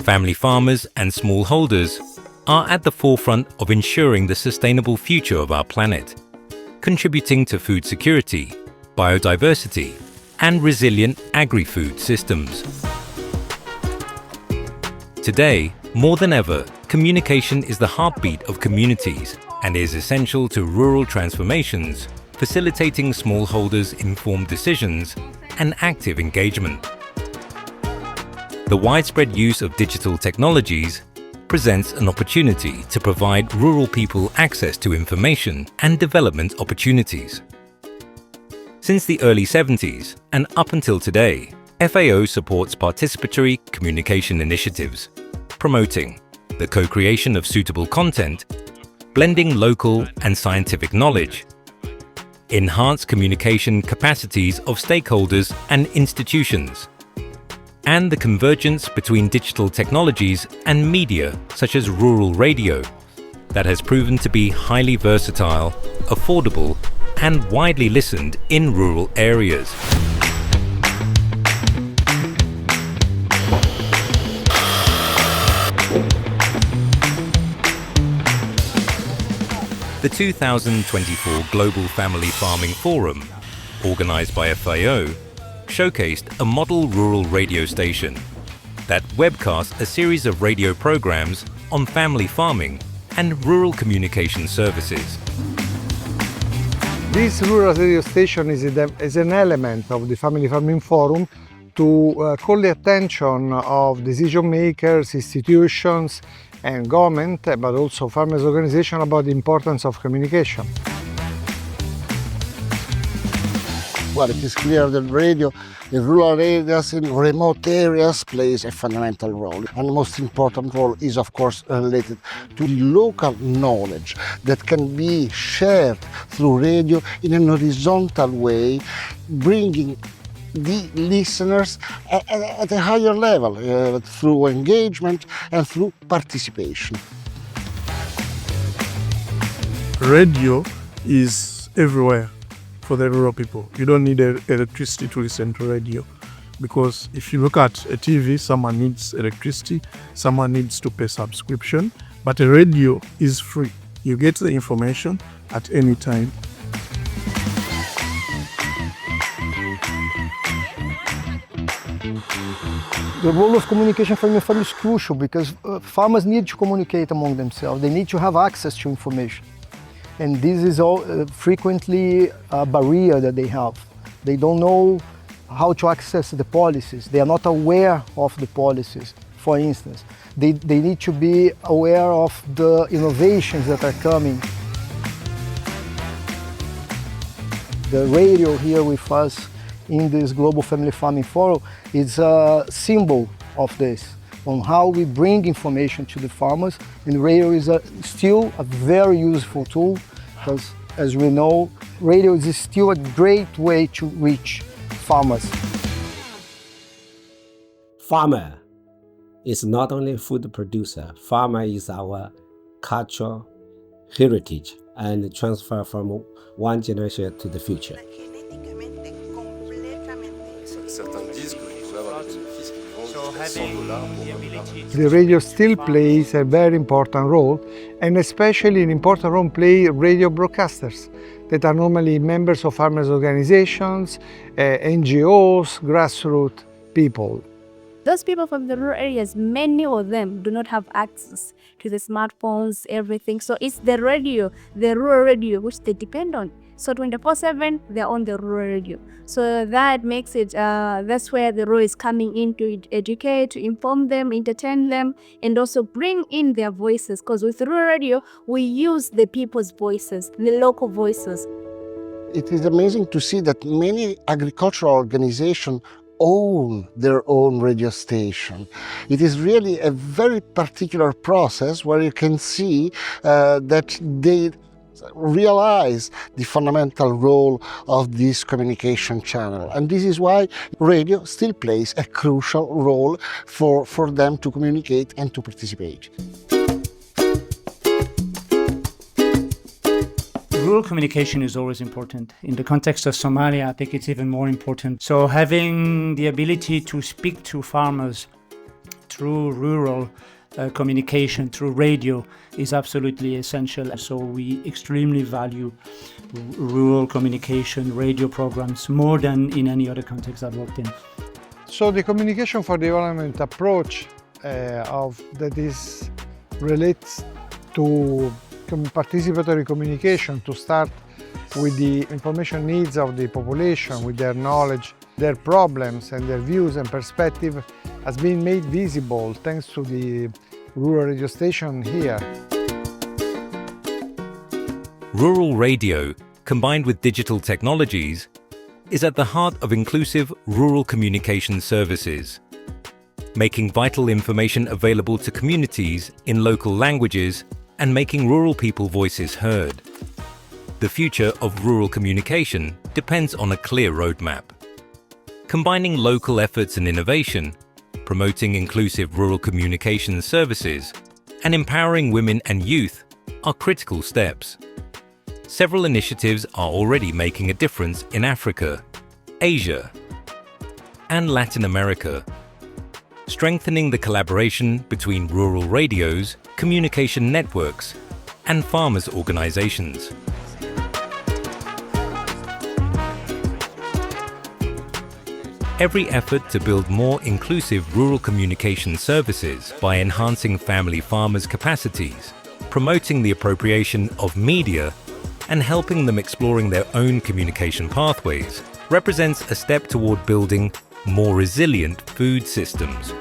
Family farmers and smallholders are at the forefront of ensuring the sustainable future of our planet, contributing to food security, biodiversity, and resilient agri-food systems. Today, more than ever, communication is the heartbeat of communities and is essential to rural transformations, facilitating smallholders' informed decisions and active engagement. The widespread use of digital technologies presents an opportunity to provide rural people access to information and development opportunities. Since the early 70s and up until today, FAO supports participatory communication initiatives, promoting the co-creation of suitable content, blending local and scientific knowledge, enhance communication capacities of stakeholders and institutions, and the convergence between digital technologies and media such as rural radio that has proven to be highly versatile, affordable, and widely listened in rural areas. The 2024 Global Family Farming Forum, organized by FAO, showcased a model rural radio station that webcasts a series of radio programs on family farming and rural communication services. This rural radio station is an element of the Family Farming Forum to call the attention of decision makers, institutions and government, but also farmers' organizations about the importance of communication. Well, it is clear that radio in rural areas, in remote areas, plays a fundamental role. And the most important role is, of course, related to the local knowledge that can be shared through radio in an horizontal way, bringing the listeners at a higher level through engagement and through participation. Radio is everywhere for the rural people. You don't need electricity to listen to radio, because if you look at a TV, someone needs electricity, someone needs to pay subscription, but a radio is free. You get the information at any time. The role of communication for farmers is crucial because farmers need to communicate among themselves. They need to have access to information. And this is frequently a barrier that they have. They don't know how to access the policies. They are not aware of the policies, for instance. They need to be aware of the innovations that are coming. The radio here with us in this Global Family Farming Forum is a symbol of this, on how we bring information to the farmers. And radio is still a very useful tool because, as we know, radio is still a great way to reach farmers. Farmer is not only food producer, farmer is our cultural heritage and transfer from one generation to the future. The radio still plays a very important role, and especially an important role play radio broadcasters that are normally members of farmers' organizations, NGOs, grassroots people. Those people from the rural areas, many of them do not have access to the smartphones, everything. So it's the radio, the rural radio, which they depend on. So 24/7, they're on the rural radio. So that makes it, that's where the role is coming in to educate, to inform them, entertain them, and also bring in their voices. Because with rural radio, we use the people's voices, the local voices. It is amazing to see that many agricultural organizations own their own radio station. It is really a very particular process where you can see that they realize the fundamental role of this communication channel. And this is why radio still plays a crucial role for them to communicate and to participate. Rural communication is always important. In the context of Somalia, I think it's even more important. So having the ability to speak to farmers, through rural communication, through radio, is absolutely essential. So we extremely value rural communication, radio programs, more than in any other context I've worked in. So the communication for development approach relates to participatory communication, to start with the information needs of the population, with their knowledge, their problems and their views and perspective has been made visible thanks to the rural radio station here. Rural radio, combined with digital technologies, is at the heart of inclusive rural communication services, making vital information available to communities in local languages and making rural people voices heard. The future of rural communication depends on a clear roadmap. Combining local efforts and innovation, promoting inclusive rural communication services, and empowering women and youth are critical steps. Several initiatives are already making a difference in Africa, Asia, and Latin America, strengthening the collaboration between rural radios, communication networks, and farmers' organizations. Every effort to build more inclusive rural communication services by enhancing family farmers' capacities, promoting the appropriation of media, and helping them exploring their own communication pathways represents a step toward building more resilient food systems.